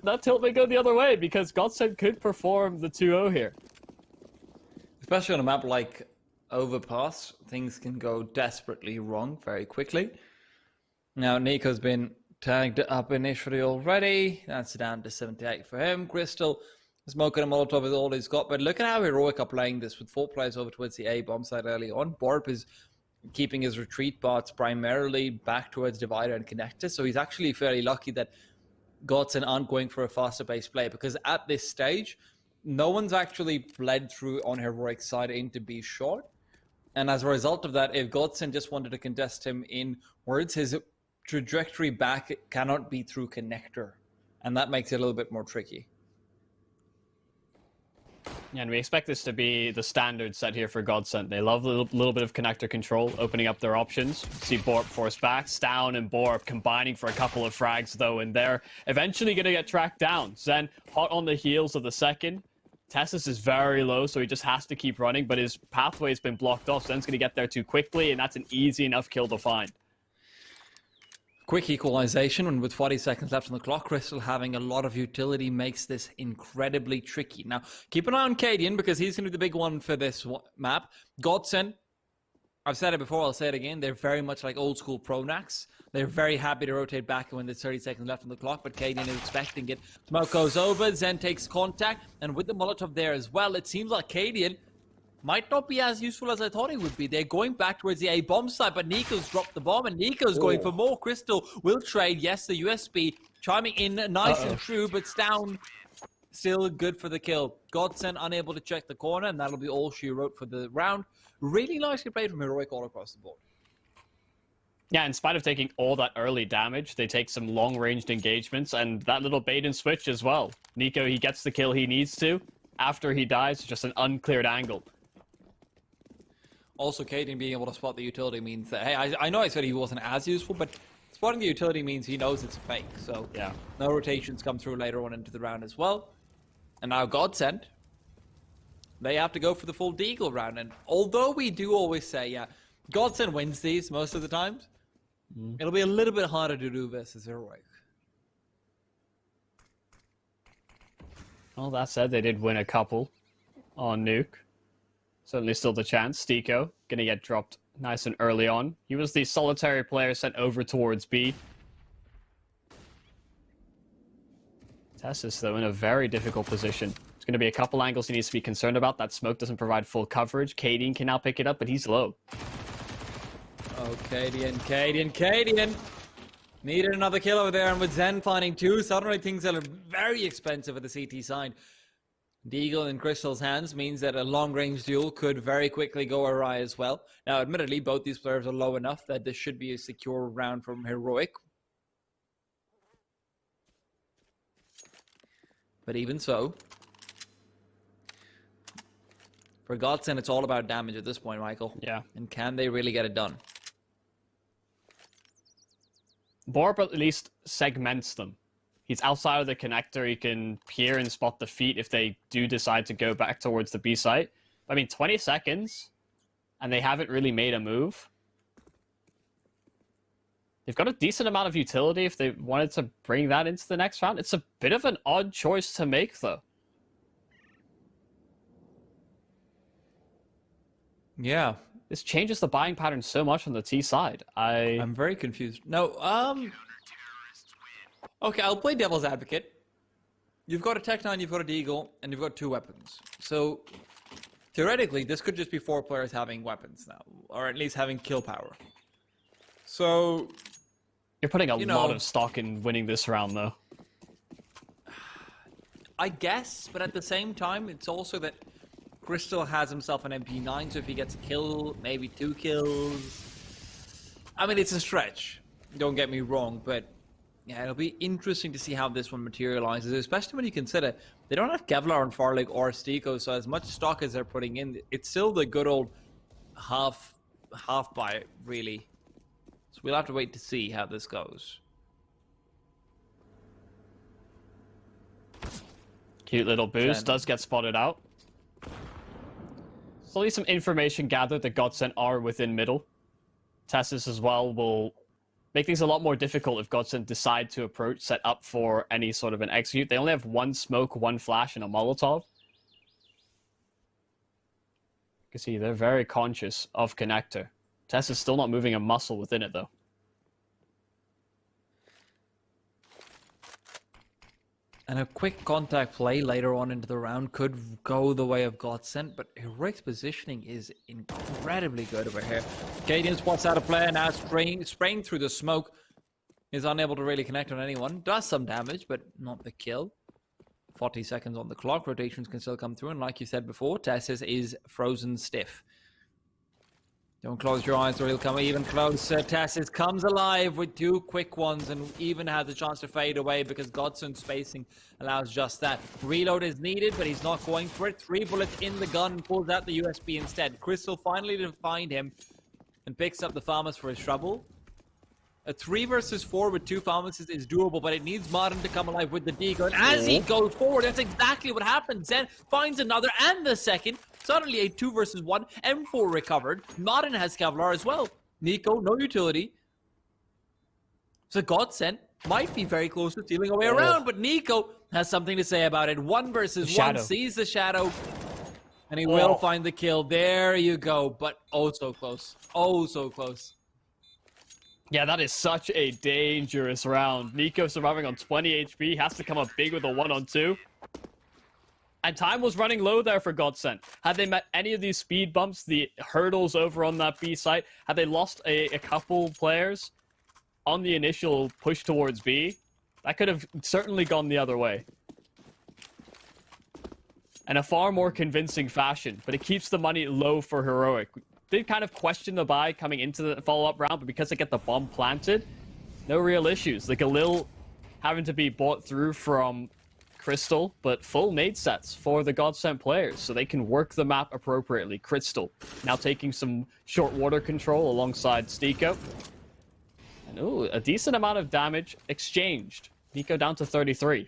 that tilt may go the other way because GODSENT could perform the 2-0 here. Especially on a map like Overpass, things can go desperately wrong very quickly. Now, Nico's been tagged up initially already. That's down to 78 for him. Crystal smoking a Molotov with all he's got. But look at how Heroic are playing this with 4 players over towards the A bomb side early on. Borp is keeping his retreat bots primarily back towards Divider and Connector. So he's actually fairly lucky that GODSENT aren't going for a faster based play, because at this stage, no one's actually bled through on Heroic's side into B short. And as a result of that, if GODSENT just wanted to contest him inwards, his trajectory back cannot be through Connector. And that makes it a little bit more tricky. Yeah, and we expect this to be the standard set here for GODSENT. They love a little bit of connector control, opening up their options. See Borp force back, Stown and Borp combining for a couple of frags, though, and they're eventually going to get tracked down. Zen hot on the heels of the second. Tessus is very low, so he just has to keep running, but his pathway's been blocked off. Zen's going to get there too quickly, and that's an easy enough kill to find. Quick equalization, and with 40 seconds left on the clock, Crystal having a lot of utility makes this incredibly tricky. Now, keep an eye on Cadian, because he's going to be the big one for this map. GODSENT, I've said it before, I'll say it again, they're very much like old school Pronax. They're very happy to rotate back when there's 30 seconds left on the clock, but Cadian is expecting it. Smoke goes over, Zen takes contact, and with the Molotov there as well, it seems like Cadian might not be as useful as I thought he would be. They're going back towards the A bomb side, but niko's dropped the bomb, and niko's going for more. Crystal will trade. Yes, the USB chiming in nice and true, but Stown still good for the kill. GODSENT unable to check the corner, and that'll be all she wrote for the round. Really nicely played from Heroic all across the board. Yeah, in spite of taking all that early damage, they take some long-ranged engagements, and that little bait and switch as well. niko, he gets the kill he needs to. After he dies, just an uncleared angle. Also, Cadian being able to spot the utility means that, hey, I know I said he wasn't as useful, but spotting the utility means he knows it's a fake. So, yeah, no rotations come through later on into the round as well. And now GODSENT, they have to go for the full Deagle round. And although we do always say, yeah, GODSENT wins these most of the times, it'll be a little bit harder to do versus Heroic. Well, that said, they did win a couple on NUKE. Certainly still the chance. Stiko going to get dropped nice and early on. He was the solitary player sent over towards B. Tessus, though, in a very difficult position. There's going to be a couple angles he needs to be concerned about. That smoke doesn't provide full coverage. Cadian can now pick it up, but he's low. Oh, Cadian. Needed another kill over there, and with Zen finding 2, suddenly things are very expensive at the CT side. Deagle in Crystal's hands means that a long-range duel could very quickly go awry as well. Now, admittedly, both these players are low enough that this should be a secure round from Heroic. But even so, for GODSENT, it's all about damage at this point, Michael. Yeah. And can they really get it done? Borp at least segments them. He's outside of the connector. He can peer and spot the feet if they do decide to go back towards the B site. I mean, 20 seconds, and they haven't really made a move. They've got a decent amount of utility if they wanted to bring that into the next round. It's a bit of an odd choice to make, though. Yeah. This changes the buying pattern so much on the T side. I'm very confused. No, okay, I'll play devil's advocate. You've got a Tech-9, you've got a Deagle, and you've got 2 weapons. So, theoretically, this could just be 4 players having weapons now, or at least having kill power. So, you're putting a lot of stock in winning this round, though. I guess, but at the same time, it's also that Crystal has himself an MP9, so if he gets a kill, maybe 2 kills. I mean, it's a stretch. Don't get me wrong, but yeah, it'll be interesting to see how this one materializes, especially when you consider they don't have Kevlar on Farlig or Stiko, so as much stock as they're putting in, it's still the good old half buy, really. So we'll have to wait to see how this goes. Cute little boost, does get spotted out. Slowly some information gathered that GODSENT are within middle. Tessus as well will make things a lot more difficult if GODSENT decide to approach, set up for any sort of an execute. They only have one smoke, one flash, and a Molotov. You can see they're very conscious of connector. Tess is still not moving a muscle within it, though. And a quick contact play later on into the round could go the way of GODSENT, but Heroic's positioning is incredibly good over here. Cadian spots out a player now, spraying through the smoke. Is unable to really connect on anyone. Does some damage, but not the kill. 40 seconds on the clock. Rotations can still come through, and like you said before, Tessis is frozen stiff. Don't close your eyes or he'll come even closer. Tessis comes alive with 2 quick ones and even has a chance to fade away because GODSENT's spacing allows just that. Reload is needed, but he's not going for it. 3 bullets in the gun and pulls out the USB instead. Crystal finally to find him and picks up the Farmers for his trouble. A 3 versus 4 with 2 pharmacists is doable, but it needs Martin to come alive with the deco. And as he goes forward, that's exactly what happens. Zen finds another and the second. Suddenly a 2 versus 1. M4 recovered. Martin has Kevlar as well. Niko, no utility. So GODSENT might be very close to stealing away around, but Niko has something to say about it. 1 versus 1, sees the shadow. And he will find the kill. There you go. But oh so close. Oh so close. Yeah, that is such a dangerous round. Niko surviving on 20 HP, has to come up big with a 1-on-2. And time was running low there for GODSENT. Had they met any of these speed bumps, the hurdles over on that B site, had they lost a couple players on the initial push towards B, that could have certainly gone the other way. In a far more convincing fashion, but it keeps the money low for Heroic. Did kind of question the buy coming into the follow-up round, but because they get the bomb planted, no real issues. The Galil having to be bought through from Crystal, but full nade sets for the GODSENT players, so they can work the map appropriately. Crystal now taking some short water control alongside Stiko. And ooh, a decent amount of damage exchanged. Niko down to 33.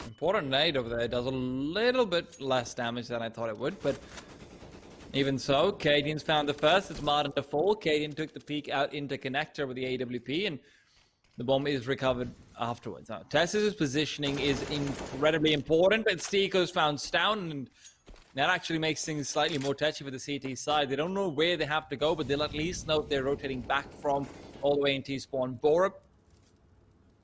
Important nade over there. Does a little bit less damage than I thought it would, but even so, Cadian's found the first. It's Martin to fall. Cadian took the peek out into connector with the AWP, and the bomb is recovered afterwards. Now, Tess's positioning is incredibly important, but Stiko's found down, and that actually makes things slightly more touchy for the CT side. They don't know where they have to go, but they'll at least know they're rotating back from all the way into spawn. Borup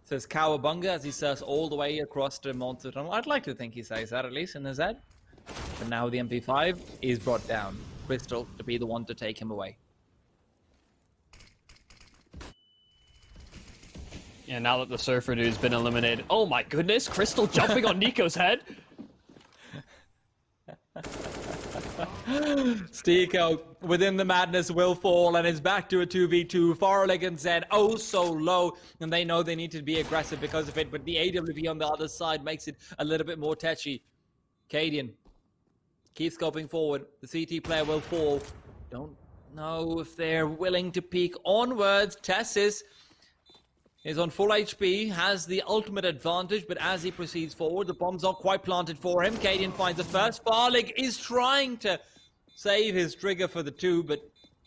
says Cowabunga as he says all the way across the monster tunnel. I'd like to think he says that at least in his head. But now the MP5 is brought down. Crystal to be the one to take him away. Yeah, now that the Surfer dude's been eliminated. Oh my goodness, Crystal jumping on Niko's head. Stiko, within the madness, will fall and is back to a 2v2. Farlig and Zen, oh so low, and they know they need to be aggressive because of it, but the AWP on the other side makes it a little bit more touchy. Cadian keeps scoping forward. The CT player will fall. Don't know if they're willing to peek onwards. Tessis is on full HP, has the ultimate advantage, but as he proceeds forward, the bomb's not quite planted for him. Cadian finds the first. Farlig is trying to save his trigger for the 2, but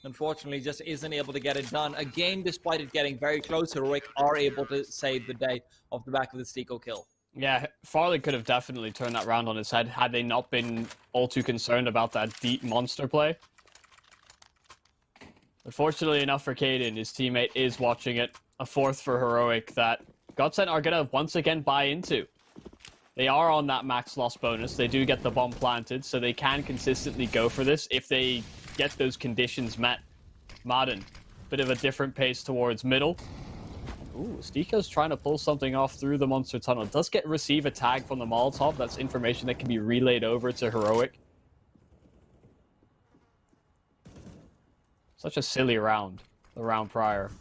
unfortunately just isn't able to get it done. Again, despite it getting very close, Heroic are able to save the day off the back of the Stiko kill. Yeah, Farley could have definitely turned that round on his head had they not been all too concerned about that deep monster play. Unfortunately enough for Cadian, his teammate is watching it. A 4th for Heroic that GODSENT are going to once again buy into. They are on that max loss bonus. They do get the bomb planted, so they can consistently go for this if they get those conditions met. Madden, bit of a different pace towards middle. Ooh, Stiko's trying to pull something off through the monster tunnel. Does receive a tag from the Molotov. That's information that can be relayed over to Heroic. Such a silly round, the round prior.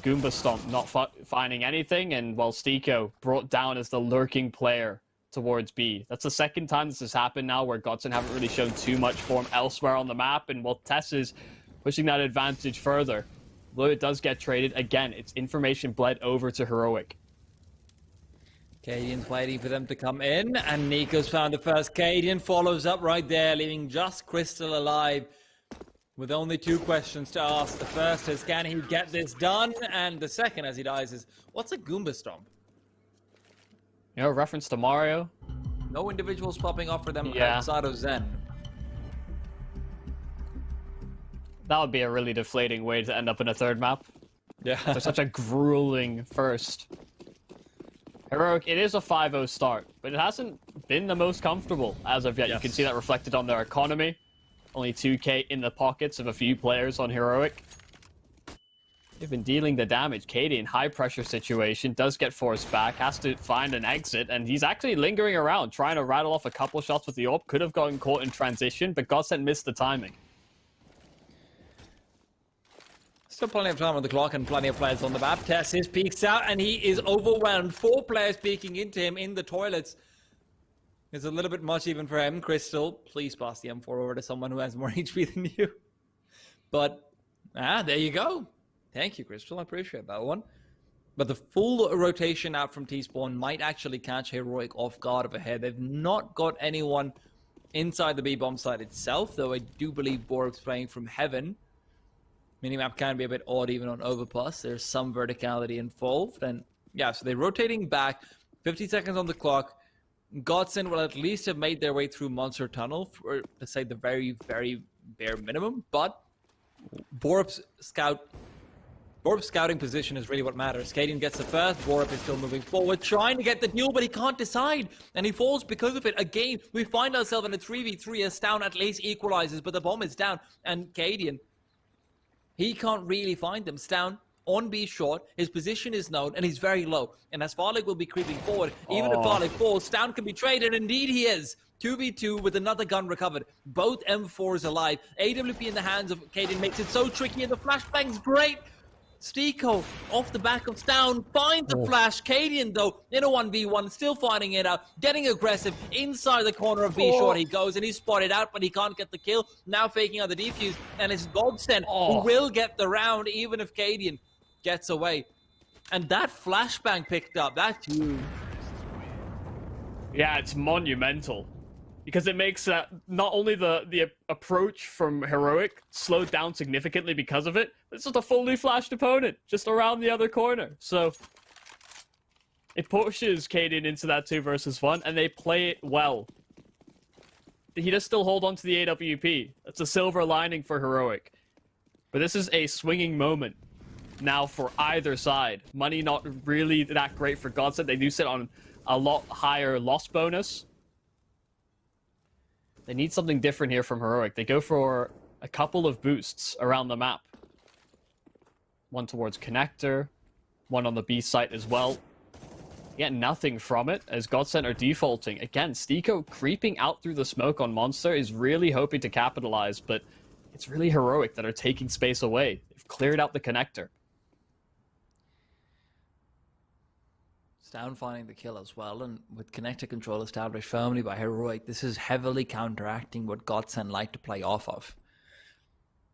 Goomba Stomp not finding anything, and while Stiko brought down as the lurking player towards B. That's the second time this has happened now where GODSENT haven't really shown too much form elsewhere on the map, and while Tess is pushing that advantage further, though it does get traded, again, it's information bled over to Heroic. Cadian's waiting for them to come in, and Niko's found the first. Cadian follows up right there, leaving just Crystal alive. With only 2 questions to ask. The first is, can he get this done? And the second, as he dies, is, what's a Goomba Stomp? You know, reference to Mario. No individuals popping up for them Yeah. outside of Zen. That would be a really deflating way to end up in a third map. Yeah. They're such a grueling first. Heroic, it is a 5-0 start, but it hasn't been the most comfortable as of yet. Yes. You can see that reflected on their economy. Only 2k in the pockets of a few players on Heroic. They've been dealing the damage. Katie in high pressure situation does get forced back, has to find an exit, and he's actually lingering around, trying to rattle off a couple shots with the AWP. Could have gotten caught in transition, but GODSENT missed the timing. Still plenty of time on the clock and plenty of players on the map. Tessis peeks out and he is overwhelmed. 4 players peeking into him in the toilets. It's a little bit much even for him. Crystal, please pass the M4 over to someone who has more HP than you. But, there you go. Thank you, Crystal. I appreciate that one. But the full rotation out from T-Spawn might actually catch Heroic off guard of ahead. They've not got anyone inside the B-bomb site itself, though I do believe Borg's playing from heaven. Minimap can be a bit odd even on Overpass. There's some verticality involved. And yeah, so they're rotating back. 50 seconds on the clock. GODSENT will at least have made their way through Monster Tunnel for, to say, the very, very bare minimum. But Borup's scouting position is really what matters. Kaden gets the first. Borup is still moving forward, trying to get the duel, but he can't decide. And he falls because of it. Again, we find ourselves in a 3v3 as Stown at least equalizes, but the bomb is down. And Kaden, he can't really find them. Stown on B short, his position is known, and he's very low. And as Farlig will be creeping forward, even if Farlig falls, Stown can be traded, and indeed he is. 2v2 with another gun recovered. Both M4s alive. AWP in the hands of Kaden makes it so tricky, and the flashbang's great. Stiko, off the back of Stown, finds the flash. Kaden, though, in a 1v1, still finding it out, getting aggressive. Inside the corner of B short he goes, and he's spotted out, but he can't get the kill. Now faking out the defuse, and it's GODSENT who will get the round, even if Kaden gets away. And that flashbang picked up, that's huge. Yeah, it's monumental. Because it makes not only the approach from Heroic slowed down significantly because of it, it's just a fully flashed opponent just around the other corner. So it pushes Kaden into that 2 versus 1, and they play it well. He does still hold on to the AWP. That's a silver lining for Heroic. But this is a swinging moment now for either side. Money not really that great for GODSENT. They do sit on a lot higher loss bonus. They need something different here from Heroic. They go for a couple of boosts around the map. One towards Connector, one on the B site as well. Get nothing from it as GODSENT are defaulting. Again, Stiko creeping out through the smoke on Monster is really hoping to capitalize, but it's really Heroic that are taking space away. They've cleared out the Connector. Stown finding the kill as well, and with connector control established firmly by Heroic, this is heavily counteracting what GODSENT like to play off of.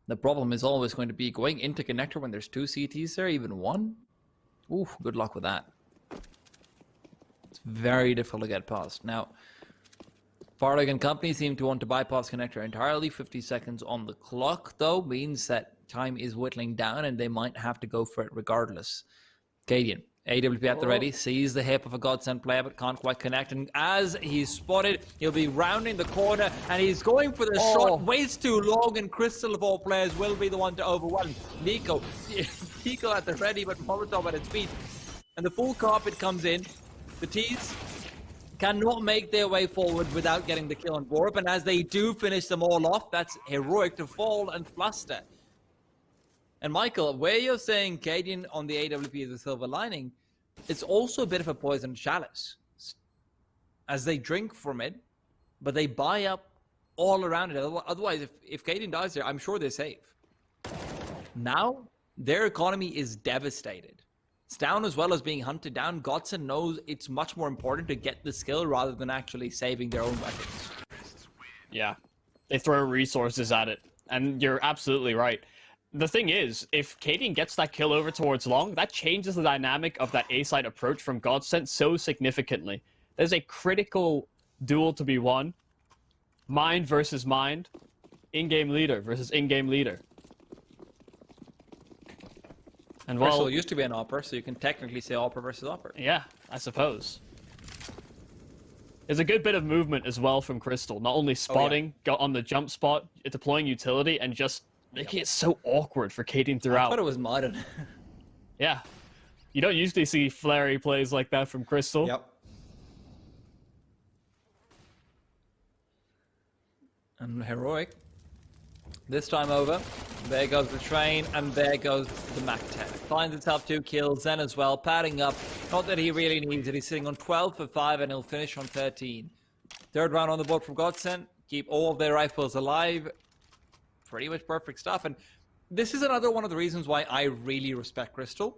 The problem is always going to be going into connector when there's 2 CTs there, even 1. Ooh, good luck with that. It's very difficult to get past. Now, Farlig and company seem to want to bypass connector entirely. 50 seconds on the clock, though, means that time is whittling down, and they might have to go for it regardless. Cadian. AWP at the ready, sees the hip of a GODSENT player, but can't quite connect. And as he's spotted, he'll be rounding the corner, and he's going for the shot. Waits too long, and Crystal of all players will be the one to overwhelm. Niko at the ready, but Molotov at its feet. And the full carpet comes in. The T's cannot make their way forward without getting the kill on Borup. And as they do finish them all off, that's Heroic to fall and fluster. And Michael, where you're saying Cadian on the AWP is a silver lining, it's also a bit of a poisoned chalice. As they drink from it, but they buy up all around it. Otherwise, if Cadian dies there, I'm sure they're safe. Now, their economy is devastated. Stown, as well as being hunted down, GODSENT knows it's much more important to get the skill rather than actually saving their own weapons. Yeah, they throw resources at it. And you're absolutely right. The thing is, if Cadian gets that kill over towards Long, that changes the dynamic of that A-side approach from GODSENT so significantly. There's a critical duel to be won. Mind versus mind. in-game leader versus in-game leader. And well, Crystal used to be an opera, so you can technically say opera versus opera. yeah, I suppose. There's a good bit of movement as well from Crystal. Not only spotting, got on the jump spot, deploying utility, and just making it so awkward for Kaden throughout. I thought it was modern. Yeah. You don't usually see flary plays like that from Crystal. Yep. And Heroic. This time over. There goes the train, and there goes the MAC-10. Finds himself 2 kills, then as well, padding up. Not that he really needs it. He's sitting on 12 for 5, and he'll finish on 13. Third round on the board from GODSENT. Keep all of their rifles alive. Pretty much perfect stuff. And this is another one of the reasons why I really respect Crystal,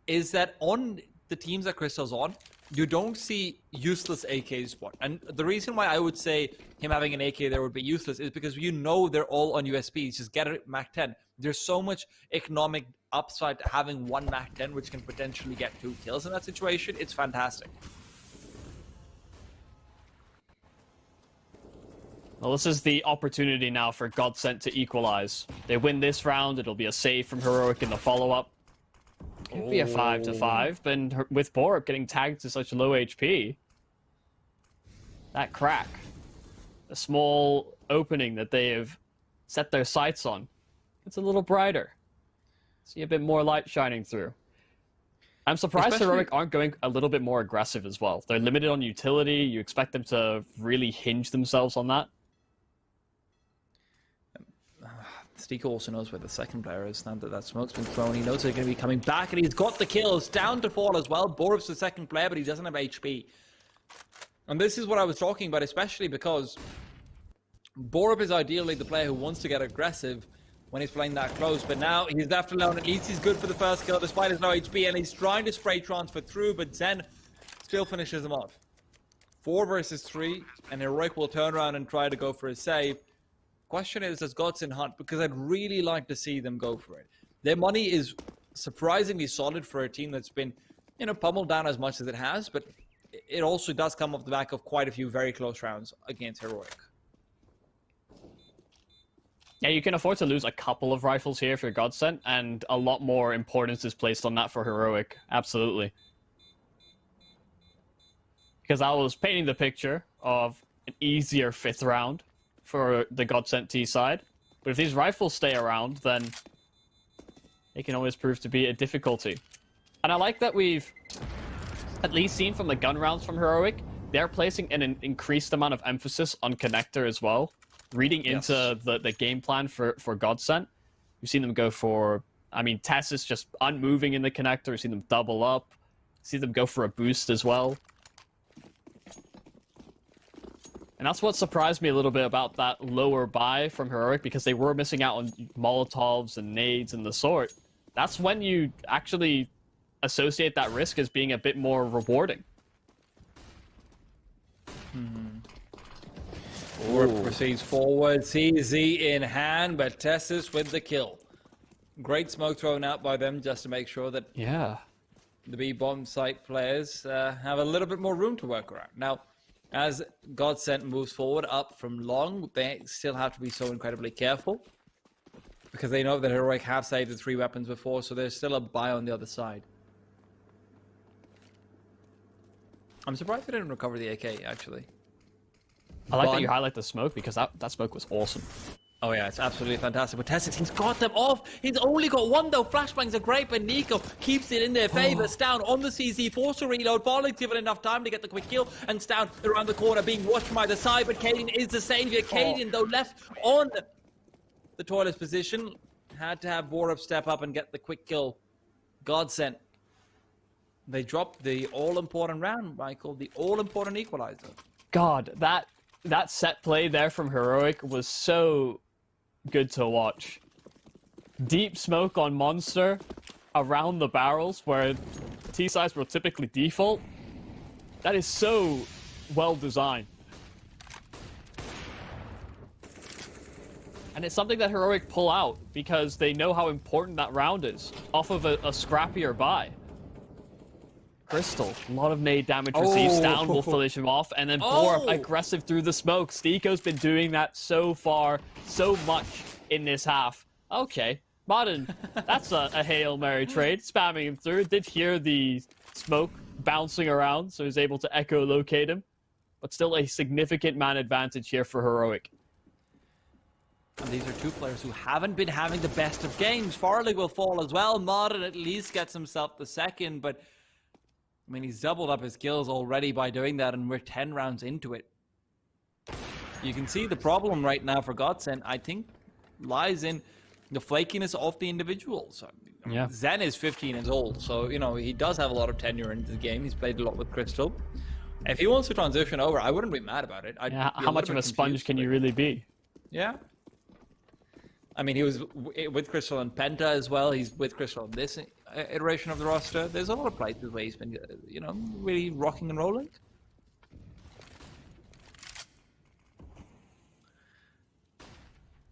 is that on the teams that Crystal's on, you don't see useless AKs spawn. And the reason why I would say him having an AK there would be useless is because you know they're all on USBs. Just get a MAC-10. There's so much economic upside to having one MAC-10, which can potentially get 2 kills in that situation. It's fantastic. Well, this is the opportunity now for GODSENT to equalize. They win this round, it'll be a save from Heroic in the follow-up. Could be a 5-5, but with Borup getting tagged to such low HP, that crack, a small opening that they have set their sights on, it's a little brighter. See a bit more light shining through. I'm surprised Heroic aren't going a little bit more aggressive as well. They're limited on utility. You expect them to hinge themselves on that. Stiko also knows where the second player is now that smoke's been thrown. He knows they're going to be coming back, and he's got the kills. Down to fall as well. Borup's the second player, but he doesn't have HP. And this is what I was talking about, especially because Borup is ideally the player who wants to get aggressive when he's playing that close, but now he's left alone. At least he's good for the first kill despite his low HP, and he's trying to spray transfer through, but Zen still finishes him off. 4 versus 3, and Heroic will turn around and try to go for a save. Question is, does GODSENT hunt? Because I'd really like to see them go for it. Their money is surprisingly solid for a team that's been, pummeled down as much as it has, but it also does come off the back of quite a few very close rounds against Heroic. Yeah, you can afford to lose a couple of rifles here for GODSENT, and a lot more importance is placed on that for Heroic. Absolutely. Because I was painting the picture of an easier 5th round for the GODSENT T side. But if these rifles stay around, then it can always prove to be a difficulty. And I like that we've at least seen from the gun rounds from Heroic, they're placing an increased amount of emphasis on connector as well. Reading into the game plan for GODSENT, we've seen them go for, Tess is just unmoving in the connector. We've seen them double up. See them go for a boost as well. And that's what surprised me a little bit about that lower buy from Heroic, because they were missing out on Molotovs and nades and the sort. That's when you actually associate that risk as being a bit more rewarding. Borup proceeds forward, CZ in hand, but Tessus with the kill. Great smoke thrown out by them just to make sure that the B-bomb site players have a little bit more room to work around. Now, as GODSENT moves forward up from long, they still have to be so incredibly careful because they know that Heroic have saved the 3 weapons before, so there's still a buy on the other side. I'm surprised they didn't recover the AK, actually. I like that you highlight the smoke, because that smoke was awesome. Oh yeah, it's absolutely fantastic. But Tessix, he's got them off. He's only got 1 though. Flashbangs are great, but niko keeps it in their favor. Stown on the CZ, forced to reload. Barley's given enough time to get the quick kill, and Stown around the corner being watched from either side. But Kaden is the savior. Kaden though left on the toilet's position, had to have Borup step up and get the quick kill. GODSENT. They dropped the all-important round, Michael, the all-important equalizer. God, that set play there from Heroic was so good to watch. Deep smoke on Monster around the barrels where T-sides will typically default. That is so well designed. And it's something that Heroic pull out because they know how important that round is off of a scrappier buy. Crystal. A lot of nade damage received. Down will finish him off. And then Borb aggressive through the smoke. Stiko's been doing that so far, so much in this half. Okay. Martin, that's a Hail Mary trade. Spamming him through. Did hear the smoke bouncing around, so he's able to echolocate him. But still a significant man advantage here for Heroic. And these are two players who haven't been having the best of games. Farley will fall as well. Martin at least gets himself the second, but I mean, he's doubled up his kills already by doing that, and we're 10 rounds into it. You can see the problem right now for GODSENT, I think, lies in the flakiness of the individuals. Yeah. Zen is 15 years old, so, you know, he does have a lot of tenure into the game. He's played a lot with Crystal. If he wants to transition over, I wouldn't be mad about it. Yeah, how much of a sponge can you really be? Yeah. I mean, he was with Crystal and Penta as well. He's with Crystal in this iteration of the roster. There's a lot of places where he's been, you know, really rocking and rolling.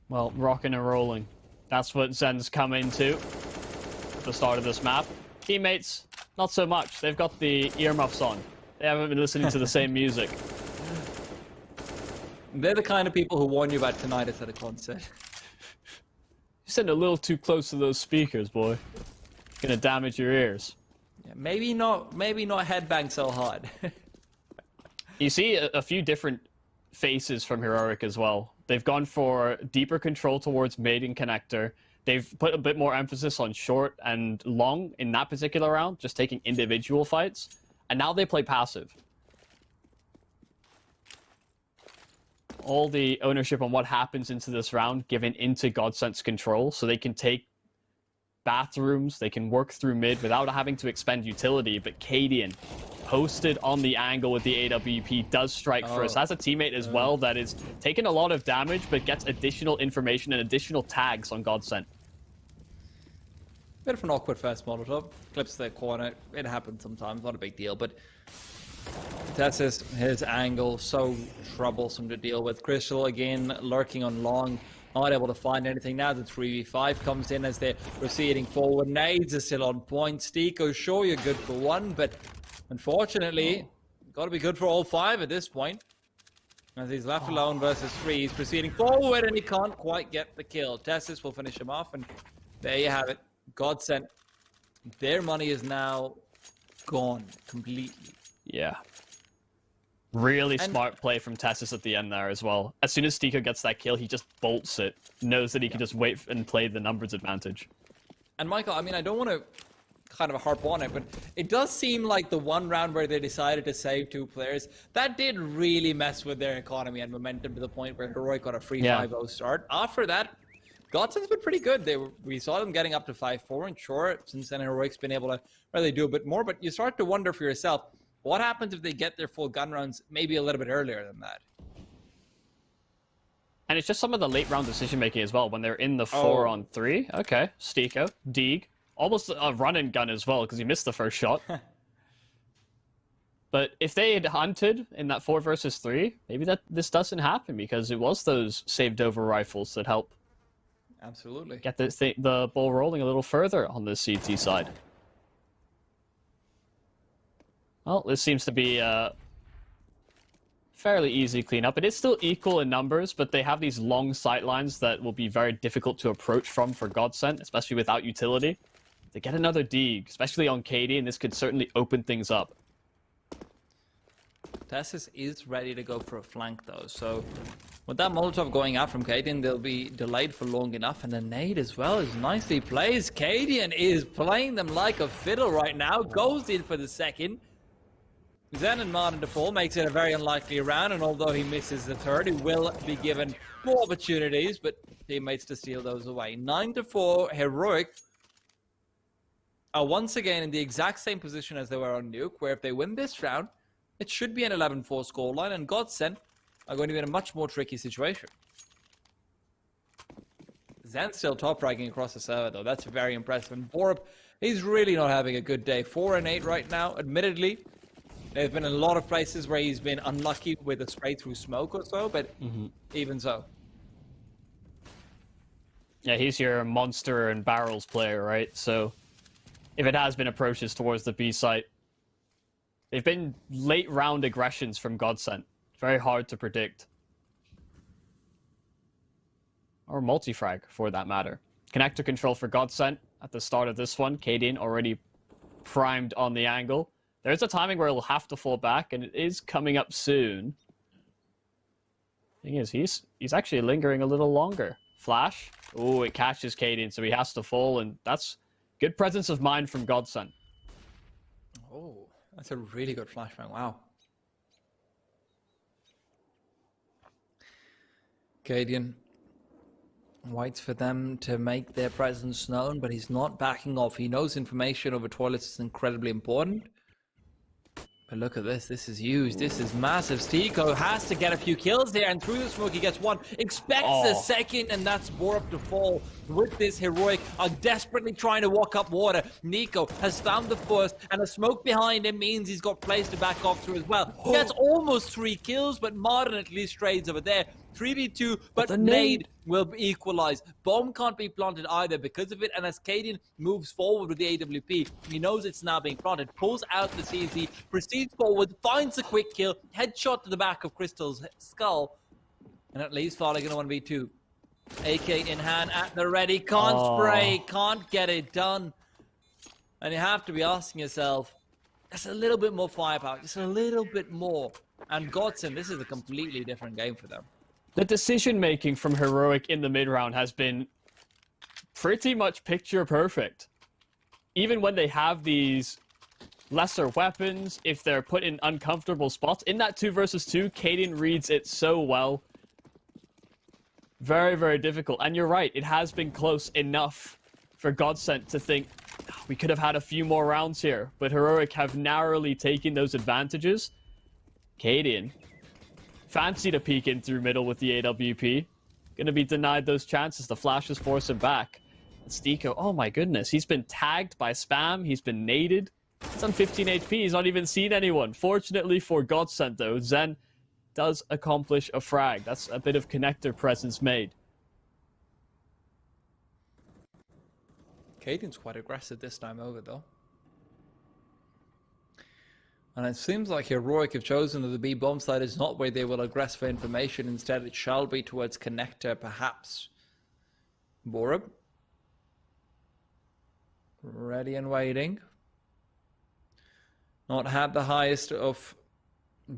Well, rocking and rolling. That's what Zen's come into at the start of this map. Teammates, not so much. They've got the earmuffs on. They haven't been listening to the same music. They're the kind of people who warn you about tinnitus at a concert. You're sitting a little too close to those speakers, boy. Gonna damage your ears. Yeah, maybe not headbang so hard. You see a few different faces from Heroic as well. They've gone for deeper control towards mid and connector. They've put a bit more emphasis on short and long in that particular round, just taking individual fights. And now they play passive. All the ownership on what happens into this round given into GODSENT's control, so they can take bathrooms, they can work through mid without having to expend utility. But Cadian, posted on the angle with the AWP, does strike first. Has a teammate as well that is taking a lot of damage, but gets additional information and additional tags on GODSENT. Bit of an awkward first Molotov. Clips the corner. It happens sometimes, not a big deal, but Tessis, his angle, so troublesome to deal with. Crystal again lurking on long, not able to find anything. Now the 3v5 comes in as they're proceeding forward. Nades are still on point. Stiko, sure, you're good for one, but unfortunately, got to be good for all five at this point. As he's left alone versus three, he's proceeding forward and he can't quite get the kill. Tessis will finish him off, and there you have it. GODSENT, their money is now gone completely. Yeah. Really smart play from Tessis at the end there as well. As soon as Stiko gets that kill, he just bolts it. Knows that he can just wait and play the numbers advantage. And Michael, I mean, I don't want to kind of harp on it, but it does seem like the one round where they decided to save two players, that did really mess with their economy and momentum to the point where Heroic got a free 5-0 start. After that, GODSENT's been pretty good. We saw them getting up to 5-4, and sure, since then Heroic's been able to really do a bit more, but you start to wonder for yourself, what happens if they get their full gun rounds maybe a little bit earlier than that? And it's just some of the late round decision making as well when they're in the 4-on-3. Okay, Stiko, Deeg, almost a run and gun as well because he missed the first shot. But if they had hunted in that 4 versus 3, maybe this doesn't happen because it was those saved over rifles that help. Absolutely. Get the ball rolling a little further on the CT side. Well, this seems to be a fairly easy cleanup. It is still equal in numbers, but they have these long sight lines that will be very difficult to approach from for GODSENT, especially without utility. To get another Deeg, especially on KD, and this could certainly open things up. Tessis is ready to go for a flank though, so with that Molotov going out from Cadian, they'll be delayed for long enough, and the nade as well is nicely placed. Cadian is playing them like a fiddle right now, goes in for the second. Zen and Martin to fall makes it a very unlikely round, and although he misses the third, he will be given more opportunities, but teammates to steal those away. 9-4, Heroic are once again in the exact same position as they were on NUKE, where if they win this round, it should be an 11-4 scoreline, and GODSENT are going to be in a much more tricky situation. Zen's still top-ranking across the server, though. That's very impressive. And Borb, he's really not having a good day. 4-8 right now, admittedly. There's been a lot of places where he's been unlucky with a spray through smoke or so, but even so. Yeah, he's your monster and barrels player, right? So if it has been approaches towards the B site, They've been late round aggressions from GODSENT. Very hard to predict. Or multi-frag, for that matter. Connector control for GODSENT at the start of this one. Cadian already primed on the angle. There's a timing where he'll have to fall back, and it is coming up soon. Thing is, he's actually lingering a little longer. Flash. Oh, it catches Cadian, so he has to fall, and that's good presence of mind from GODSENT. Oh, that's a really good flashbang. Wow. Cadian waits for them to make their presence known, but he's not backing off. He knows information over toilets is incredibly important. But look at this. This is huge. This is massive. Stiko has to get a few kills there, and through the smoke he gets one. Expects a second, and that's Borup to fall with this heroic. Desperately trying to walk up water. niko has found the first, and a smoke behind him means he's got place to back off to as well. He gets almost 3 kills, but Martin at least trades over there. 3v2, but the nade will equalize. Bomb can't be planted either because of it, and as Cadian moves forward with the AWP, he knows it's now being planted, pulls out the CZ, proceeds forward, finds a quick kill, headshot to the back of Crystal's skull, and at least falling in a 1v2. AK in hand at the ready, can't spray, can't get it done. And you have to be asking yourself, just a little bit more firepower, just a little bit more. And GODSENT, this is a completely different game for them. The decision-making from Heroic in the mid-round has been pretty much picture perfect. Even when they have these lesser weapons, if they're put in uncomfortable spots, in that 2 versus 2, Cadian reads it so well. Very, very difficult. And you're right, it has been close enough for GODSENT to think, we could have had a few more rounds here. But Heroic have narrowly taken those advantages. Cadian fancied a peek in through middle with the AWP. Gonna be denied those chances. The flashes force him back. And Stiko, oh my goodness, he's been tagged by spam. He's been naded. He's on 15 HP. He's not even seen anyone. Fortunately for GODSENT, though, Zen does accomplish a frag. That's a bit of connector presence made. Cadian's quite aggressive this time over, though. And it seems like Heroic have chosen that the B bomb side is not where they will aggress for information. Instead, it shall be towards connector, perhaps. Borup. Ready and waiting. Not had the highest of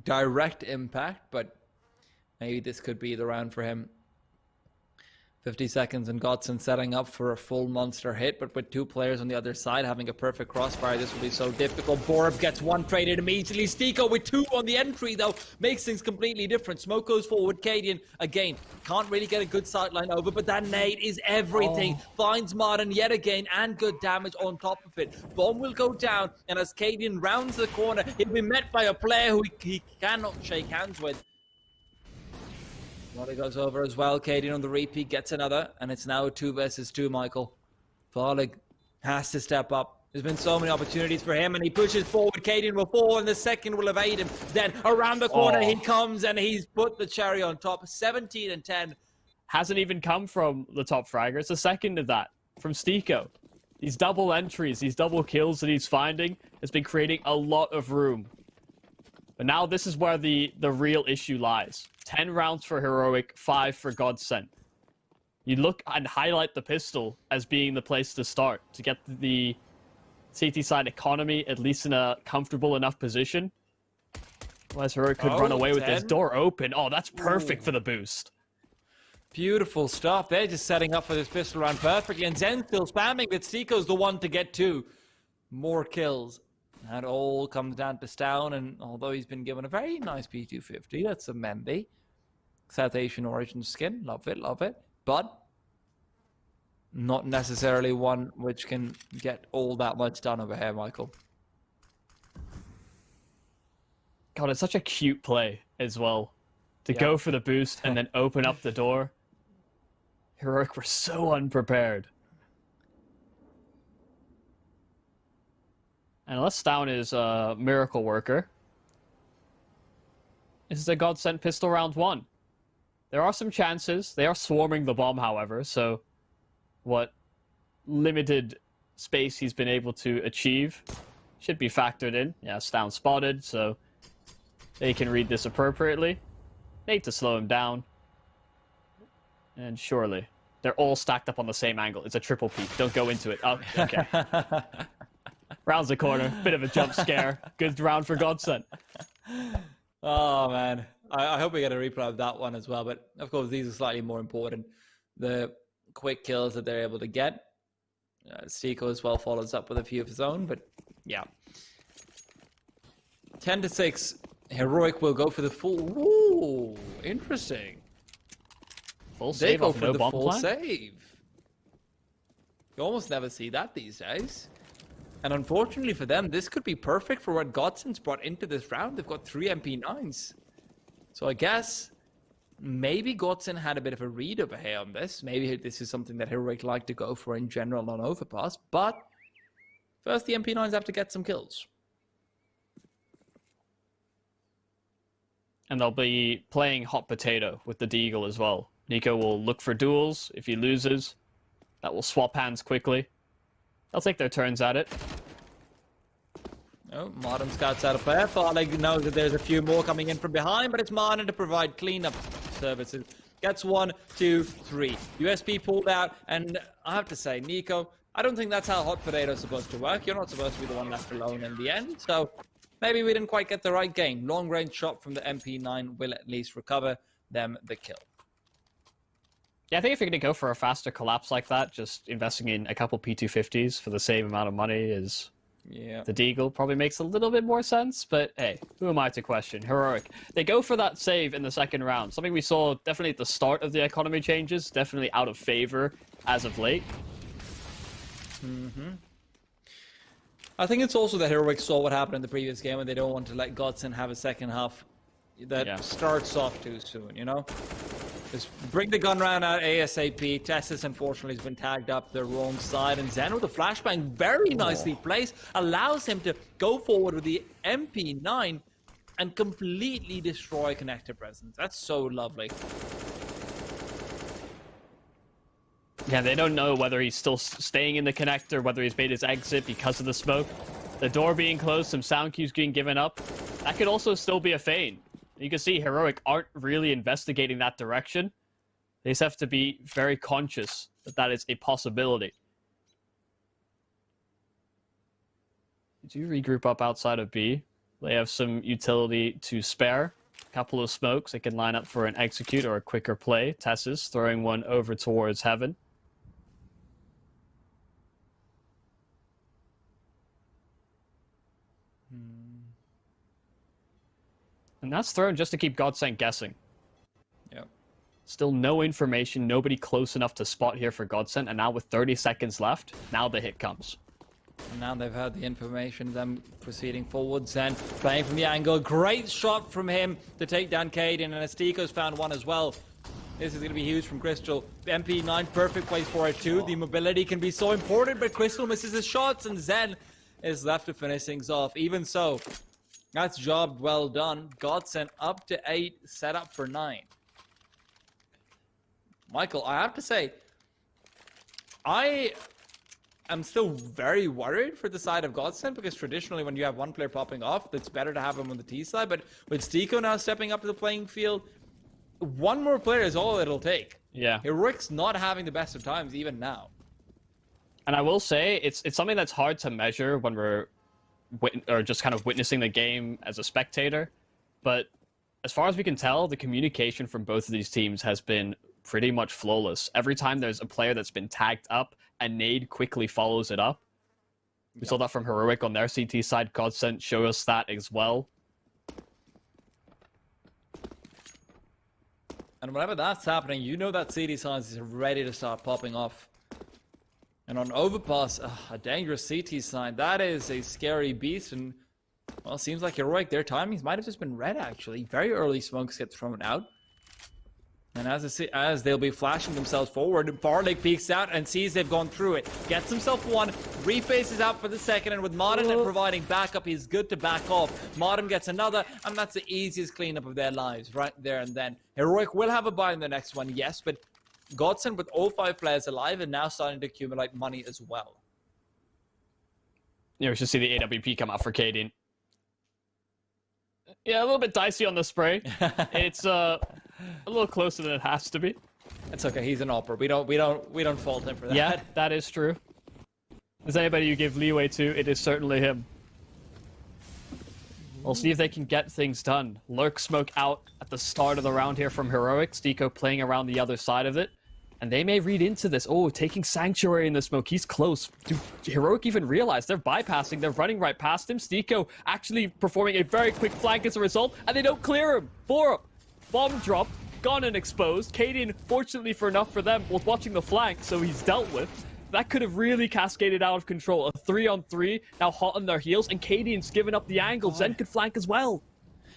direct impact, but maybe this could be the round for him. 50 seconds and GODSENT setting up for a full monster hit, but with 2 players on the other side having a perfect crossfire, this will be so difficult. Borup gets 1 traded immediately. Stiko with 2 on the entry, though, makes things completely different. Smoke goes forward. Cadian, again, can't really get a good sideline over, but that nade is everything. Finds Martin yet again, and good damage on top of it. Bomb will go down, and as Cadian rounds the corner, he'll be met by a player who he cannot shake hands with. Volley goes over as well. Cadian on the repeat gets another, and it's now a 2 versus 2, Michael. Farlig has to step up. There's been so many opportunities for him, and he pushes forward. Cadian will fall, and the second will evade him. Then around the corner he comes, and he's put the cherry on top. 17 and 10. Hasn't even come from the top fragger. It's a second of that from Stiko. These double entries, these double kills that he's finding has been creating a lot of room. But now this is where the real issue lies. 10 rounds for Heroic, 5 for GODSENT. You look and highlight the pistol as being the place to start, to get the CT side economy at least in a comfortable enough position. Otherwise, Heroic could run away with this. Door open. Oh, that's perfect for the boost. Beautiful stuff. They're just setting up for this pistol round perfectly. And Zen's still spamming that Stiko's the one to get 2 more kills. That all comes down to Stown, and although he's been given a very nice P250, that's a Membi. South Asian origin skin, love it, but not necessarily one which can get all that much done over here, Michael. God, it's such a cute play as well. To go for the boost and then open up the door. Heroic were so unprepared. And unless Stown is a miracle worker, this is a GODSENT pistol round 1. There are some chances. They are swarming the bomb, however, so what limited space he's been able to achieve should be factored in. Yeah, down spotted, so they can read this appropriately. Need to slow him down. And surely. They're all stacked up on the same angle. It's a triple peek. Don't go into it. Oh, okay. Rounds the corner. Bit of a jump scare. Good round for GODSENT. Oh, man. I hope we get a replay of that one as well. But, of course, these are slightly more important. The quick kills that they're able to get. Stiko as well follows up with a few of his own. But, yeah. 10-6. Heroic will go for the full... Ooh, interesting. Full They save go off for no the bomb full plan? save. You almost never see that these days. And unfortunately for them, this could be perfect for what GODSENT's brought into this round. They've got 3 MP9s. So I guess maybe GODSENT had a bit of a read over here on this. Maybe this is something that Heroic like to go for in general on Overpass. But first, the MP9s have to get some kills. And they'll be playing hot potato with the Deagle as well. niko will look for duels. If he loses, that will swap hands quickly. They'll take their turns at it. Oh, Modern scouts out of play. Farlig knows that there's a few more coming in from behind, but it's Martin to provide cleanup services. Gets 1, 2, 3. USP pulled out, and I have to say, niko, I don't think that's how hot potato is supposed to work. You're not supposed to be the one left alone in the end, so maybe we didn't quite get the right game. Long-range shot from the MP9 will at least recover them the kill. Yeah, I think if you're going to go for a faster collapse like that, just investing in a couple P250s for the same amount of money is... Yeah. The Deagle probably makes a little bit more sense, but hey, who am I to question? Heroic. They go for that save in the second round. Something we saw definitely at the start of the economy changes, definitely out of favor as of late. I think it's also that Heroic saw what happened in the previous game and they don't want to let GODSENT have a second half that starts off too soon, you know? Just bring the gun round out ASAP. Tessus, unfortunately, has been tagged up the wrong side. And Zen with a flashbang very nicely placed allows him to go forward with the MP9 and completely destroy connector presence. That's so lovely. Yeah, they don't know whether he's still staying in the connector, whether he's made his exit because of the smoke. The door being closed, some sound cues being given up. That could also still be a feign. You can see Heroic aren't really investigating that direction. They just have to be very conscious that that is a possibility. Do regroup up outside of B. They have some utility to spare. A couple of smokes. They can line up for an execute or a quicker play. Tessus throwing one over towards Heaven. And that's thrown just to keep GODSENT guessing. Yep. Still no information, nobody close enough to spot here for GODSENT, and now with 30 seconds left, now the hit comes. And now they've had the information, them proceeding forwards and playing from the angle. Great shot from him to take down Caden, and Astiko's found one as well. This is going to be huge from Crystal. MP9, perfect place for it too. The mobility can be so important, but Crystal misses his shots, and Zen is left to finish things off. Even so, that's job well done. GODSENT up to 8, set up for 9. Michael, I have to say, I am still very worried for the side of GODSENT because traditionally when you have one player popping off, it's better to have him on the T side. But with Stiko now stepping up to the playing field, one more player is all it'll take. Yeah. Heroic's not having the best of times even now. And I will say, it's something that's hard to measure when we're just kind of witnessing the game as a spectator. But as far as we can tell, the communication from both of these teams has been pretty much flawless. Every time there's a player that's been tagged up, a nade quickly follows it up. We saw that from Heroic on their CT side. GODSENT show us that as well. And whenever that's happening, you know that CT side is ready to start popping off. And on Overpass, a dangerous CT side, that is a scary beast. And, well, it seems like Heroic, their timings might have just been read, actually. Very early smokes get thrown out. And as they'll be flashing themselves forward, Farlig peeks out and sees they've gone through it. Gets himself one, refaces out for the second, and with Modern providing backup, he's good to back off. Modern gets another, and that's the easiest cleanup of their lives right there and then. Heroic will have a buy in the next one, yes, but GODSENT with all 5 players alive and now starting to accumulate money as well. Yeah, we should see the AWP come out for Cadian. Yeah, a little bit dicey on the spray. It's a little closer than it has to be. It's okay. He's an opera. We don't fault him for that. Yeah, that is true. If there's anybody you give leeway to, it is certainly him. We'll see if they can get things done. Lurk smoke out at the start of the round here from Heroic. Stiko playing around the other side of it. And they may read into this. Oh, taking Sanctuary in the smoke. He's close. Do Heroic even realize they're bypassing? They're running right past him. Stiko actually performing a very quick flank as a result. And they don't clear him. Borup. Bomb dropped. Gone and exposed. Cadian, fortunately for enough for them, was watching the flank, so he's dealt with. That could have really cascaded out of control. A 3-on-3, now hot on their heels, and Cadian's given up the angle. Zen could flank as well.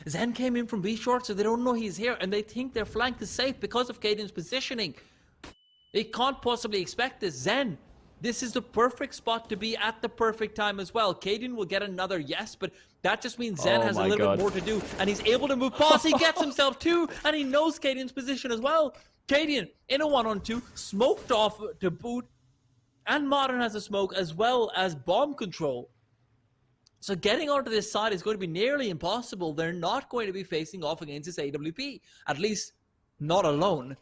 Zen came in from B short, so they don't know he's here, and they think their flank is safe because of Cadian's positioning. They can't possibly expect this. Zen, this is the perfect spot to be at the perfect time as well. Cadian will get another yes, but that just means Zen has a little bit more to do, and he's able to move past. He gets himself two, and he knows Cadian's position as well. Cadian in a 1-on-2, smoked off to boot, and Modern has a smoke as well as bomb control. So getting onto this side is going to be nearly impossible. They're not going to be facing off against this AWP, at least not alone.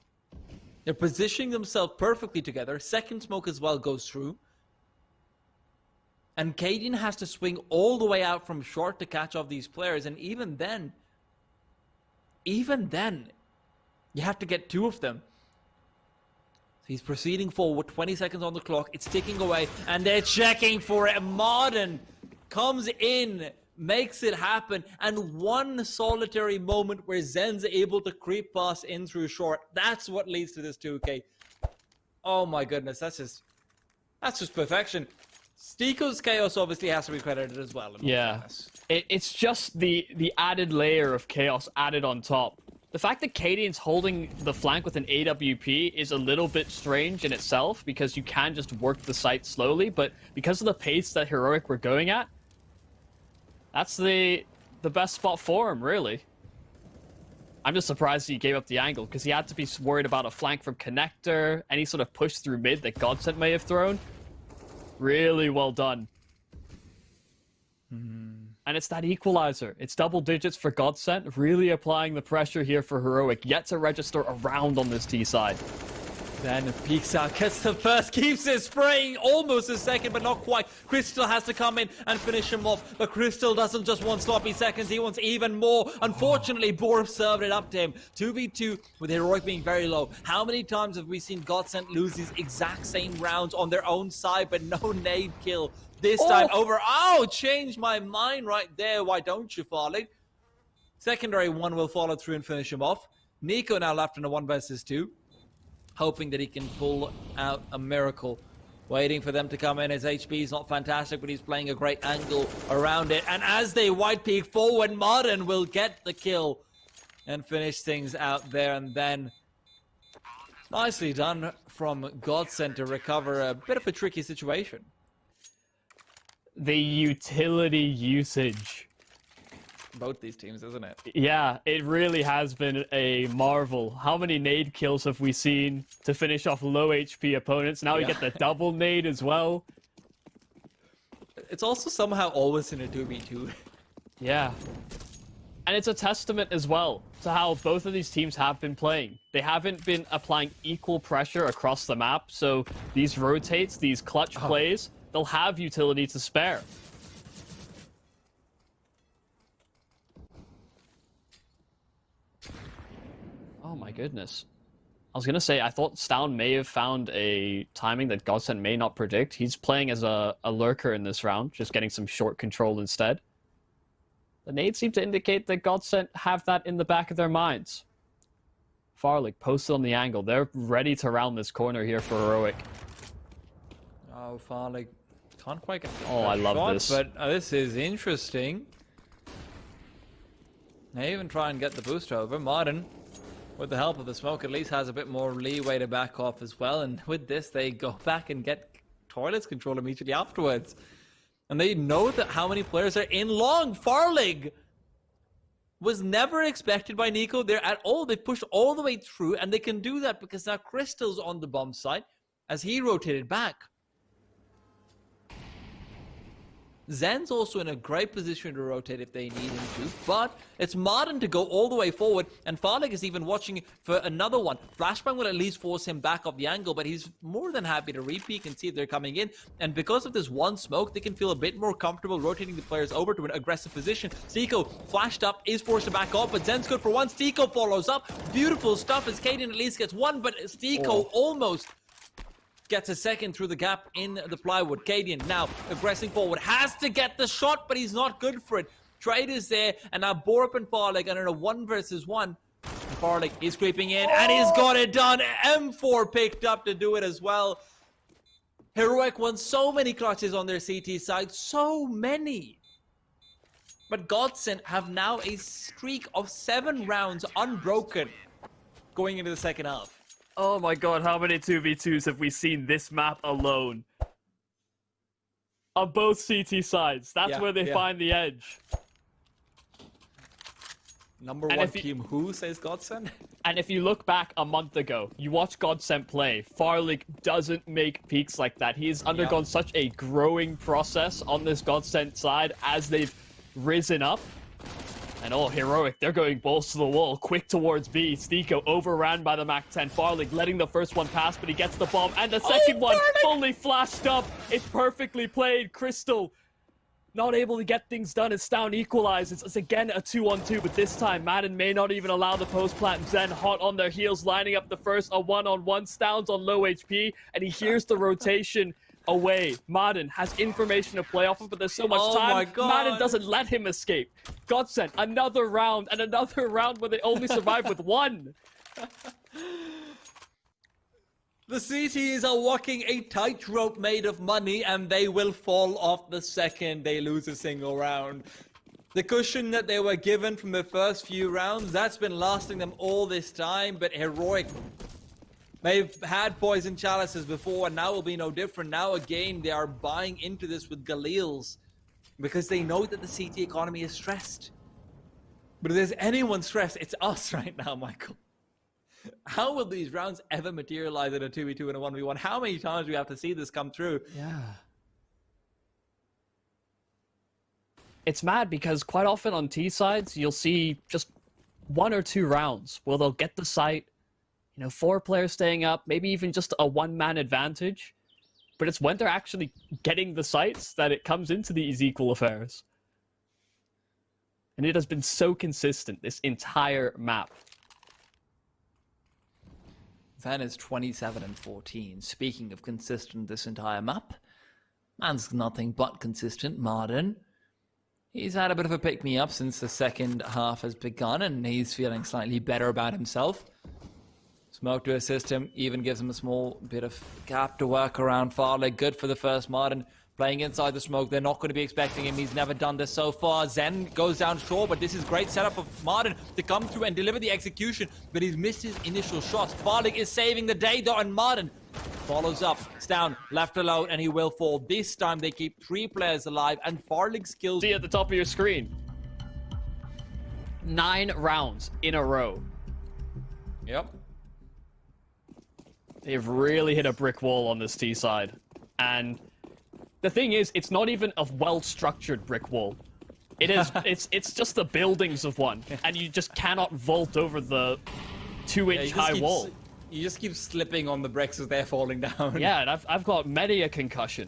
They're positioning themselves perfectly together. Second smoke as well goes through. And Cadian has to swing all the way out from short to catch off these players. And even then, you have to get two of them. So he's proceeding forward, 20 seconds on the clock. It's ticking away, and they're checking for it. Modern comes in, makes it happen, and one solitary moment where Zen's able to creep past in through short. That's what leads to this 2K. Oh my goodness, that's just perfection. Stiko's chaos obviously has to be credited as well. Yeah, it's just the added layer of chaos added on top. The fact that Cadian's holding the flank with an AWP is a little bit strange in itself, because you can just work the site slowly, but because of the pace that Heroic were going at, that's the best spot for him, really. I'm just surprised he gave up the angle, because he had to be worried about a flank from Connector, any sort of push through mid that GODSENT may have thrown. Really well done. And it's that equalizer. It's double digits for GODSENT, really applying the pressure here for Heroic, yet to register around on this T side. Then peeks out, gets the first, keeps it spraying, almost a second, but not quite. Crystal has to come in and finish him off, but Crystal doesn't just want sloppy seconds, he wants even more. Unfortunately, Borup served it up to him. 2v2 with Heroic being very low. How many times have we seen GODSENT lose these exact same rounds on their own side, but no nade kill? This time over. Oh, changed my mind right there. Why don't you, Farlig? Secondary one will follow through and finish him off. niko now left in a 1 versus 2. Hoping that he can pull out a miracle. Waiting for them to come in. His HP is not fantastic, but he's playing a great angle around it. And as they white peek forward, Modern will get the kill and finish things out there. And then nicely done from GODSENT to recover a bit of a tricky situation. The utility usage. Both these teams, isn't it? Yeah, it really has been a marvel. How many nade kills have we seen to finish off low HP opponents? Now we get the double nade as well. It's also somehow always in a 2v2. Yeah. And it's a testament as well to how both of these teams have been playing. They haven't been applying equal pressure across the map, so these rotates, these clutch plays, they'll have utility to spare. Oh my goodness. I was going to say, I thought Stown may have found a timing that GODSENT may not predict. He's playing as a lurker in this round, just getting some short control instead. The nades seem to indicate that GODSENT have that in the back of their minds. Farlig posted on the angle. They're ready to round this corner here for Heroic. Oh, Farlig can't quite get the I love shot, this. But this is interesting. They even try and get the boost over. Modern, with the help of the smoke, at least has a bit more leeway to back off as well. And with this, they go back and get toilets control immediately afterwards. And they know that how many players are in long. Farlig was never expected by niko there at all. They pushed all the way through, and they can do that because now Crystal's on the bomb site as he rotated back. Zen's also in a great position to rotate if they need him to, but it's Martin to go all the way forward, and Farlig is even watching for another one. Flashbang will at least force him back off the angle, but he's more than happy to re-peek and see if they're coming in, and because of this one smoke, they can feel a bit more comfortable rotating the players over to an aggressive position. Stiko flashed up, is forced to back off, but Zen's good for one. Stiko follows up. Beautiful stuff as Kaden at least gets one, but Stiko almost gets a second through the gap in the plywood. Cadian now aggressing forward, has to get the shot, but he's not good for it. Trade is there, and now Borup and Farlig are in a 1-versus-1. Farlig is creeping in, and he's got it done. M4 picked up to do it as well. Heroic won so many clutches on their CT side, so many. But GODSENT have now a streak of 7 rounds unbroken going into the second half. Oh my god, how many 2v2s have we seen this map alone? On both CT sides. That's where they find the edge. Number one team who, says GODSENT? And if you look back a month ago, you watch GODSENT play, Farlig doesn't make peaks like that. He's undergone such a growing process on this GODSENT side as they've risen up. And Heroic, they're going balls to the wall, quick towards B. Stiko overran by the MAC-10. Farlig letting the first one pass, but he gets the bomb. And the second one fully flashed up. It's perfectly played. Crystal not able to get things done. It's down equalized. It's again a 2-on-2, but this time Madden may not even allow the post plant. Zen hot on their heels, lining up the first, a 1-on-1. Stoun's on low HP, and he hears the rotation away. Madden has information to play off of, but there's so much time. My God. Madden doesn't let him escape. GODSENT, another round, and another round where they only survive with one. The CTs are walking a tightrope made of money, and they will fall off the second they lose a single round. The cushion that they were given from the first few rounds, that's been lasting them all this time, but Heroic, they've had poison chalices before, and now will be no different. Now again, they are buying into this with Galils because they know that the CT economy is stressed. But if there's anyone stressed, it's us right now, Michael. How will these rounds ever materialize in a 2v2 and a 1v1? How many times do we have to see this come through? Yeah. It's mad because quite often on T sides, you'll see just 1 or 2 rounds where they'll get the site, 4 players staying up, maybe even just a 1-man advantage. But it's when they're actually getting the sites that it comes into these equal affairs. And it has been so consistent this entire map. Van is 27-14. Speaking of consistent this entire map, man's nothing but consistent. Martin, he's had a bit of a pick-me-up since the second half has begun, and he's feeling slightly better about himself. Smoke to assist him, even gives him a small bit of gap to work around. Farlig, good for the first. Martin playing inside the smoke. They're not going to be expecting him. He's never done this so far. Zen goes down short, but this is great setup for Martin to come through and deliver the execution, but he's missed his initial shots. Farlig is saving the day, though, and Martin follows up. Stown left alone, and he will fall. This time, they keep 3 players alive, and Farlig's skills... See at the top of your screen. 9 rounds in a row. Yep. They've really hit a brick wall on this T side. And the thing is, it's not even a well-structured brick wall. It is, it's just the buildings of one. And you just cannot vault over the 2-inch high wall. You just keep slipping on the bricks as they're falling down. Yeah, and I've got many a concussion.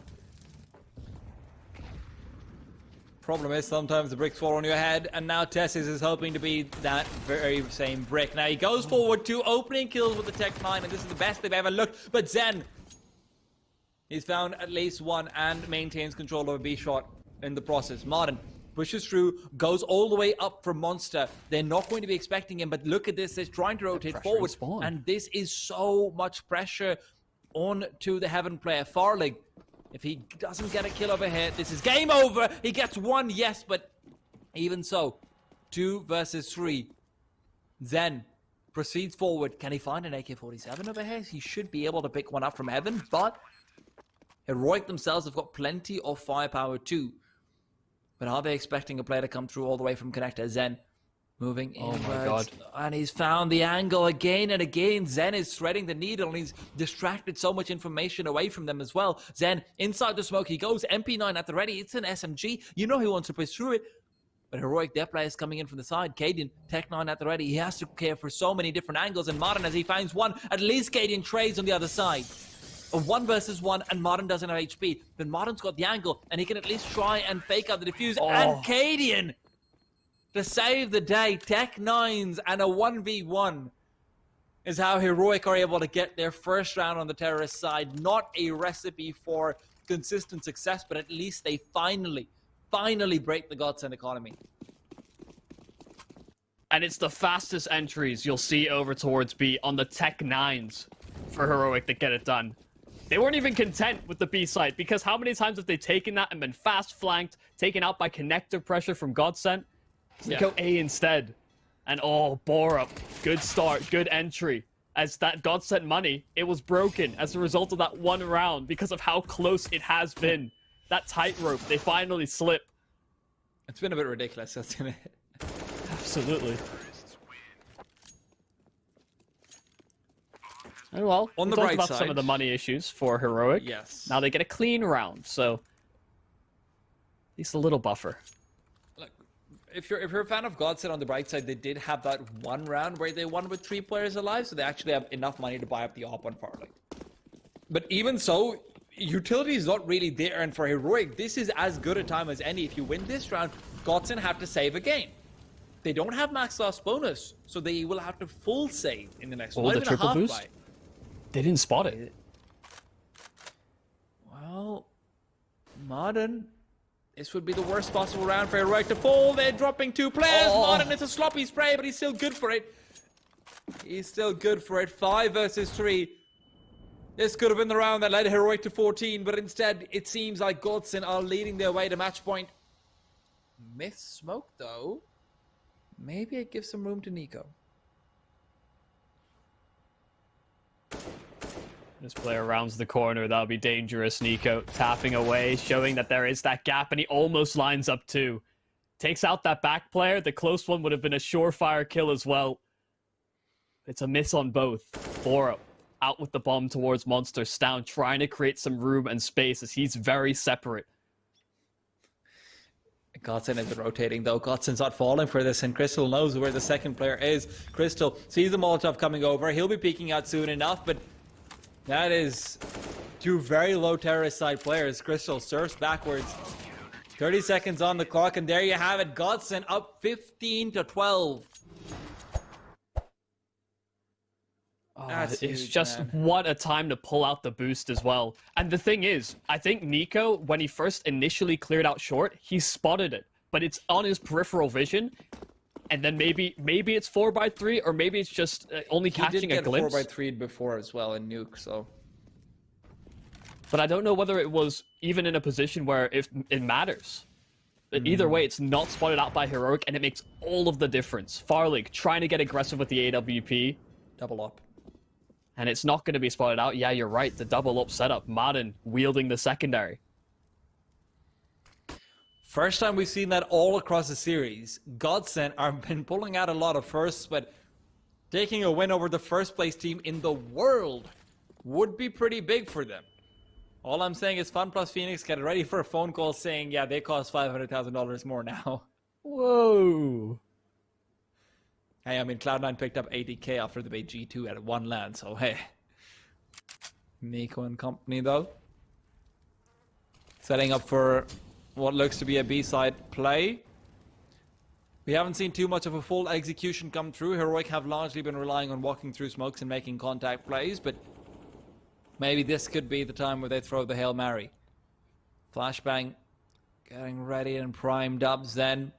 Problem is, sometimes the bricks fall on your head, and now Tessis is hoping to be that very same brick. Now he goes forward, 2 opening kills with the Tech 9, and this is the best they've ever looked. But Zen, he's found at least 1 and maintains control over B-Shot in the process. Martin pushes through, goes all the way up for Monster. They're not going to be expecting him, but look at this. They're trying to rotate forward, and this is so much pressure on to the Heaven player. Farlig, if he doesn't get a kill over here, this is game over. He gets 1, yes, but even so, 2 versus 3. Zen proceeds forward. Can he find an AK-47 over here? He should be able to pick one up from Heaven, but Heroic themselves have got plenty of firepower too. But are they expecting a player to come through all the way from Connector? Zen Moving Oh inwards, my God. and he's found the angle again and again. Zen is threading the needle, and he's distracted so much information away from them as well. Zen, inside the smoke he goes, MP9 at the ready, it's an SMG. You know he wants to push through it, but Heroic Death Play is coming in from the side. Cadian, Tech 9 at the ready, he has to care for so many different angles, and Modern, as he finds one, at least Cadian trades on the other side. A 1 versus 1, and Modern doesn't have HP. Then Modern's got the angle, and he can at least try and fake out the defuse, and Cadian! To save the day, Tech 9s and a 1v1 is how Heroic are able to get their first round on the terrorist side. Not a recipe for consistent success, but at least they finally break the GODSENT economy. And it's the fastest entries you'll see over towards B on the Tech 9s for Heroic that get it done. They weren't even content with the B side, because how many times have they taken that and been fast flanked, taken out by connector pressure from GODSENT? They go A instead. And Borup, good start, good entry. As that GODSENT money, it was broken as a result of that one round because of how close it has been. That tightrope, they finally slip. It's been a bit ridiculous, hasn't it? Absolutely. And well, on the we talked bright about side, some of the money issues for Heroic. Yes. Now they get a clean round, so at least a little buffer. If you're a fan of GODSENT, on the bright side, they did have that one round where they won with 3 players alive, so they actually have enough money to buy up the op on Farlight. But even so, utility is not really there, and for Heroic, this is as good a time as any. If you win this round, GODSENT have to save a game. They don't have max loss bonus, so they will have to full save in the next one. The triple boost? Buy. They didn't spot it. Well, Modern. This would be the worst possible round for Heroic to fall. They're dropping 2 players. Modern, it's a sloppy spray, but he's still good for it. He's still good for it. 5 versus 3. This could have been the round that led Heroic to 14, but instead, it seems like GODSENT are leading their way to match point. Myth smoke, though. Maybe it gives some room to niko. This player rounds the corner. That'll be dangerous. niko tapping away, showing that there is that gap, and he almost lines up too. Takes out that back player. The close one would have been a surefire kill as well. It's a miss on both. Borup out with the bomb towards Monster. Stown trying to create some room and space as he's very separate. GODSENT is rotating though. GODSENT's not falling for this, and Crystal knows where the second player is. Crystal sees the Molotov coming over. He'll be peeking out soon enough, but that is 2 very low terrorist side players. Crystal surfs backwards. 30 seconds on the clock, and there you have it. GODSENT up 15-12. It's huge, just man. What a time to pull out the boost as well. And the thing is, I think niko, when he first initially cleared out short, he spotted it, but it's on his peripheral vision. And then maybe it's 4x3, or maybe it's just only catching a glimpse. He did get 4x3 before as well in NUKE, so. But I don't know whether it was even in a position where it matters. But either way, it's not spotted out by Heroic, and it makes all of the difference. Farlig trying to get aggressive with the AWP. Double up. And it's not going to be spotted out. Yeah, you're right. The double up setup. Madden wielding the secondary. First time we've seen that all across the series. GODSENT have been pulling out a lot of firsts, but taking a win over the first place team in the world would be pretty big for them. All I'm saying is Fun Plus Phoenix get ready for a phone call saying, yeah, they cost $500,000 more now. Whoa. Hey, I mean, Cloud9 picked up 80k after the bait G2 at 1 land, so hey. niko and company, though. Setting up for what looks to be a B-side play. We haven't seen too much of a full execution come through. Heroic have largely been relying on walking through smokes and making contact plays, but maybe this could be the time where they throw the Hail Mary. Flashbang getting ready and primed up. Zen.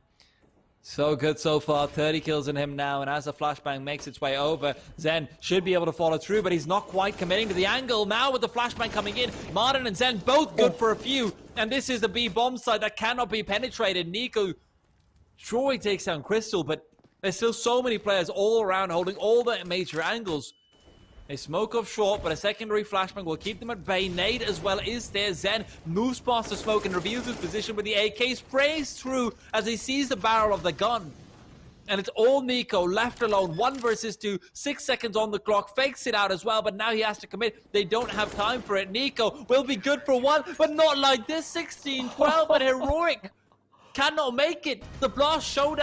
So good so far. 30 kills in him now, and as the flashbang makes its way over, Zen should be able to follow through, but he's not quite committing to the angle. Now with the flashbang coming in, Martin and Zen both good for a few, and this is the B bomb side that cannot be penetrated. niko, Troy takes down Crystal, but there's still so many players all around holding all the major angles. They smoke off short, but a secondary flashbang will keep them at bay. Nade as well is there. Zen moves past the smoke and reveals his position with the AK. Sprays through as he sees the barrel of the gun. And it's all niko left alone. 1 versus 2. 6 seconds on the clock. Fakes it out as well, but now he has to commit. They don't have time for it. niko will be good for 1, but not like this. 16-12, but heroic cannot make it. The blast showdown.